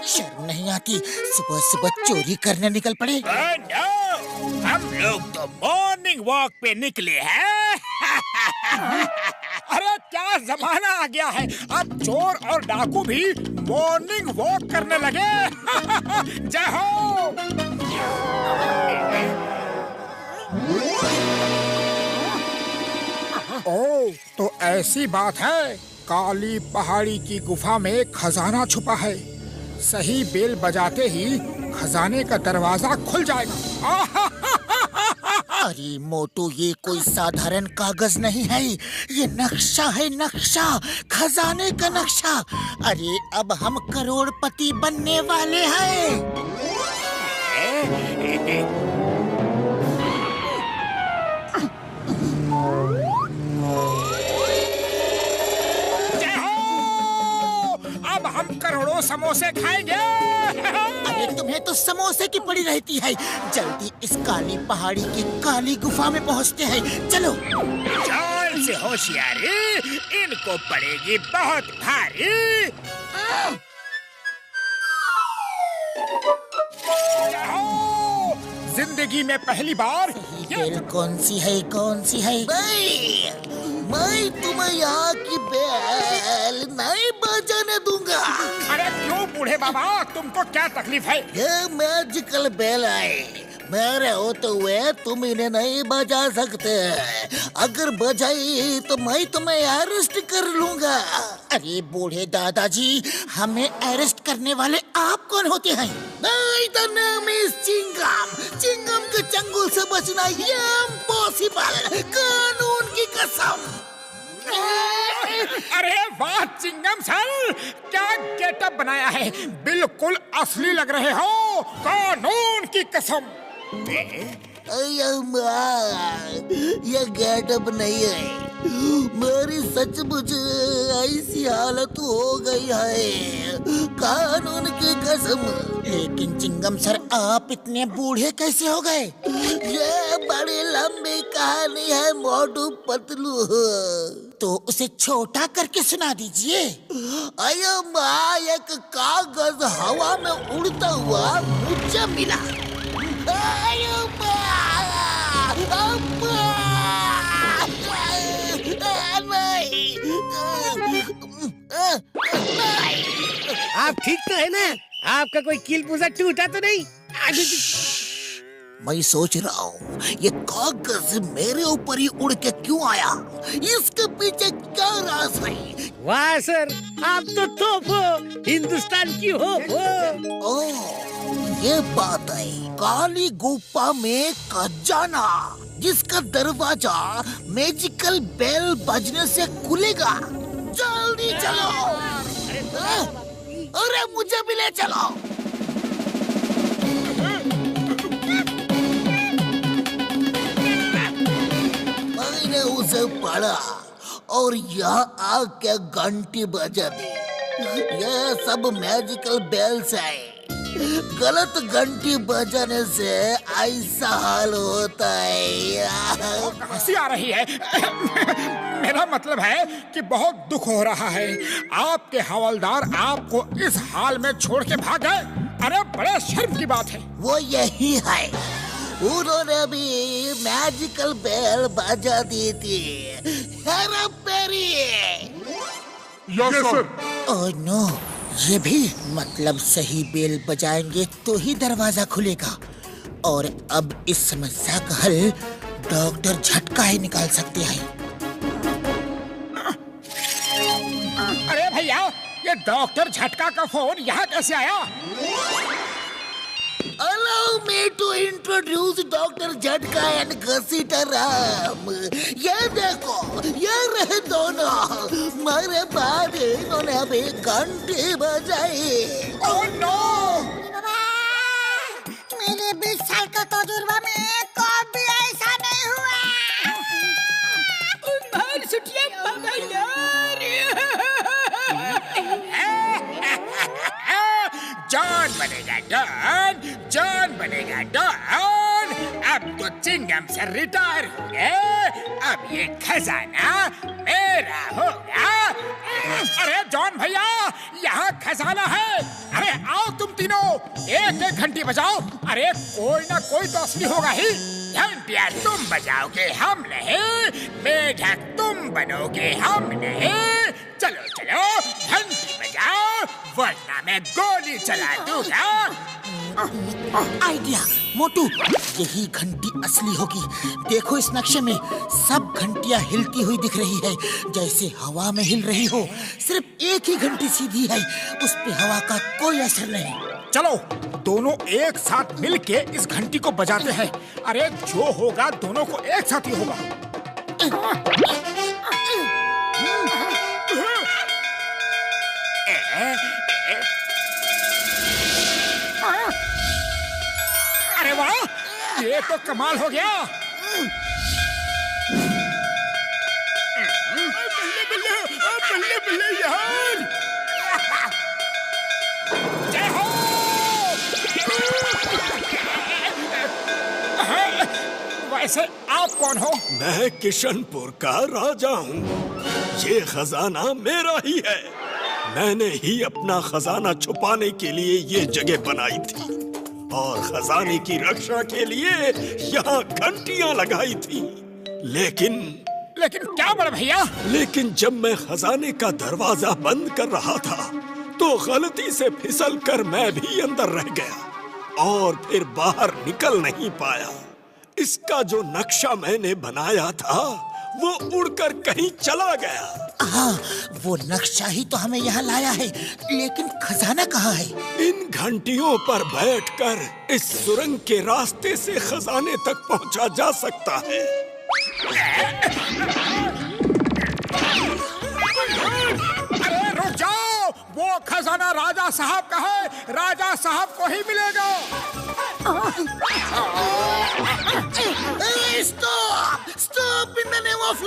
शर्म नहीं आती, सुबह सुबह चोरी करने निकल पड़े। हम लोग तो मॉर्निंग वॉक पे निकले हैं। अरे क्या जमाना आ गया है, अब चोर और डाकू भी मॉर्निंग वॉक करने लगे। जय हो। ओ, तो ऐसी बात है, काली पहाड़ी की गुफा में खजाना छुपा है। सही बेल बजाते ही खजाने का दरवाजा खुल जाएगा। अरे मोटू, ये कोई साधारण कागज नहीं है, ये नक्शा है, नक्शा, खजाने का नक्शा। अरे अब हम करोड़पति बनने वाले हैं। अब हम करोड़ों समोसे खाएंगे। अरे तुम्हें तो समोसे की पड़ी रहती है। जल्दी इस काली पहाड़ी की काली गुफा में पहुंचते हैं, चलो। जान से होशियारी, इनको पड़ेगी बहुत भारी। जिंदगी में पहली बार। बेल कौन सी है, कौन सी है? मैं तुम्हें यहाँ की बेल नहीं बजाने दूंगा। अरे क्यों बूढ़े बाबा, तुमको क्या तकलीफ है? ये मैजिकल बेल है, मेरे होते हुए तुम इन्हें नहीं बजा सकते। अगर बजाई तो मैं तुम्हें अरेस्ट कर लूंगा। अरे बूढ़े दादाजी, हमें अरेस्ट करने वाले आप कौन होते हैं? मेरा नाम है चिंगम। चिंगम के चंगुल से बचना इम्पॉसिबल, कानून की कसम। अरे वाह चिंगम सर, क्या गेटअप बनाया है, बिल्कुल असली लग रहे हो, कानून की कसम। ये गेटअप नहीं है, मेरी सचमुच ऐसी हालत हो गई है, कानून की कसम। लेकिन चिंगम सर, आप इतने बूढ़े कैसे हो गए? ये बड़ी लंबी कहानी है मोटू पतलू, तो उसे छोटा करके सुना दीजिए। अयो माँ, एक कागज हवा में उड़ता हुआ मुझे मिला। अयो माँ, आप ठीक तो है ना? आपका कोई कील पूजा टूटा तो नहीं? मैं सोच रहा हूँ ये कागज मेरे ऊपर ही उड़ के क्यों आया, इसके पीछे क्या राज है? वाह सर, आप तो तोप हो, हिंदुस्तान की होप हो। ओह, ये बात है, काली गुफा में खजाना, जिसका दरवाजा मैजिकल बेल बजने से खुलेगा। जल्दी चलो। अरे मुझे भी ले चलो। मैंने उसे पढ़ा और यहाँ आके घंटी बजा दी। ये सब मैजिकल बेल्स है, गलत घंटी बजाने से ऐसा हाल होता है। हंसी आ रही है। मेरा मतलब है कि बहुत दुख हो रहा है, आपके हवलदार आपको इस हाल में छोड़ के भाग गए। अरे बड़े शर्म की बात है। वो यही है, उन्होंने भी मैजिकल बेल बजा दी थी। Hera Pheri. Yes sir. Oh no, ये भी मतलब सही बेल बजाएंगे तो ही दरवाजा खुलेगा। और अब इस समस्या का हल डॉक्टर झटका ही निकाल सकते हैं। अरे भैया, ये डॉक्टर झटका का फोन यहाँ कैसे आया? Allow me to introduce doctor झटका एंड घसीटा राम। ये देखो, ये रहे दोनों, मेरे बाद इन्होंने अभी घंटी बजाई। Oh no! मेरे 20 साल का तजुर्बा में कभी ऐसा नहीं हुआ। उन्माद सुटिया जान बनेगा डॉन, जॉन बनेगा डॉन। अब तो चिंगम से रिटायर हो गए, अब ये खजाना मेरा होगा। अरे जॉन भैया, यहाँ खजाना है। अरे आओ तुम तीनों, एक एक घंटी बजाओ। अरे कोई ना कोई तो असली होगा ही। घंटियाँ तुम बजाओगे, हम नहीं। मेढक तुम बनोगे, हम नहीं। चलो चलो घंटी बजाओ, वरना मैं गोली चला दूंगा। आइडिया मोटू, यही घंटी असली होगी। देखो इस नक्शे में सब घंटियां हिलती हुई दिख रही है, जैसे हवा में हिल रही हो। सिर्फ एक ही घंटी सीधी है, उस पे हवा का कोई असर नहीं। चलो दोनों एक साथ मिलके इस घंटी को बजाते हैं। अरे जो होगा दोनों को एक साथ ही होगा। अरे वाह, ये तो कमाल हो गया। बल्ले बल्ले यार, जय हो। वैसे आप कौन हो? मैं किशनपुर का राजा हूँ। ये खजाना मेरा ही है। मैंने ही अपना खजाना छुपाने के लिए ये जगह बनाई थी और खजाने की रक्षा के लिए यहाँ घंटियाँ लगाई थी। लेकिन क्या बड़े भैया? लेकिन जब मैं खजाने का दरवाजा बंद कर रहा था तो गलती से फिसल कर मैं भी अंदर रह गया और फिर बाहर निकल नहीं पाया। इसका जो नक्शा मैंने बनाया था वो उड़कर कहीं चला गया। हाँ, वो नक्शा ही तो हमें यहाँ लाया है, लेकिन खजाना कहाँ है? इन घंटियों पर बैठकर इस सुरंग के रास्ते से खजाने तक पहुँचा जा सकता है। अरे रुक जाओ, वो खजाना राजा साहब का है, राजा साहब को ही मिलेगा। Stop! Stop in the name of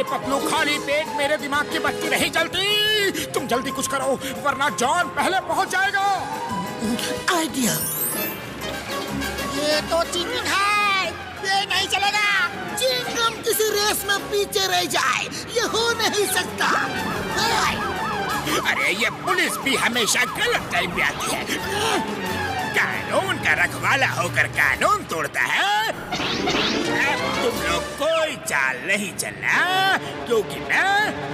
Patlu, खाली पेट मेरे दिमाग की बत्ती नहीं जलती। तुम जल्दी कुछ करो, वरना जॉन पहले पहुंच जाएगा। आइडिया। ये तो चीटिंग है, ये नहीं चलेगा। चिंगम किसी रेस में पीछे रह जाए, ये हो नहीं सकता। अरे ये पुलिस भी हमेशा गलत टाइम पे आती है। कानून का रखवाला होकर कानून तोड़ता है। तुम लोग कोई चाल नहीं चलना, क्योंकि मैं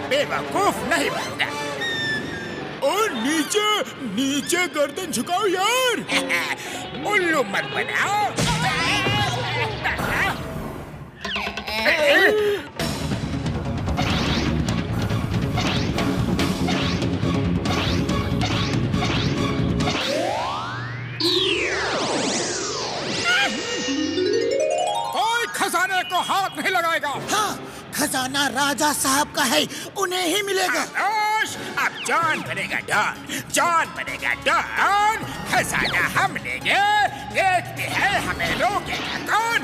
बेवकूफ नहीं बनूंगा। और नीचे नीचे गर्दन झुकाओ यार। उल्लू मत बनाओ। कोई खजाने को हाथ नहीं लगाएगा। हाँ, खजाना राजा साहब का है, उन्हें ही मिलेगा। अब जॉन बनेगा डॉन, जॉन बनेगा डॉन। खजाना हम लेंगे, देखते हैं हमें रोकेगा कौन।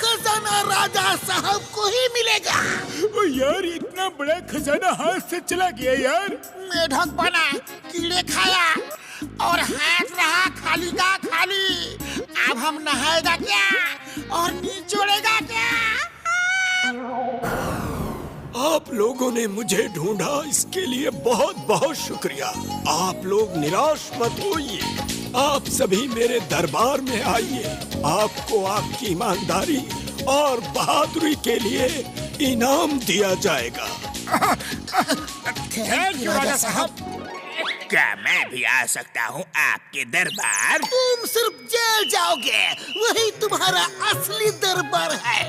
खजाना राजा साहब को ही मिलेगा। ओ यार, इतना बड़ा खजाना हाथ से चला गया यार। मेढक बना, कीड़े खाया और हाथ रहा खाली का खाली। अब हम नहाएगा क्या और निचोड़ेगा क्या? आप लोगों ने मुझे ढूंढा, इसके लिए बहुत बहुत शुक्रिया। आप लोग निराश मत होइए, आप सभी मेरे दरबार में आइए। आपको आपकी ईमानदारी और बहादुरी के लिए इनाम दिया जाएगा। थैंक यू राजा साहब। क्या मैं भी आ सकता हूँ आपके दरबार? तुम सिर्फ जेल जाओगे, वही तुम्हारा असली दरबार है।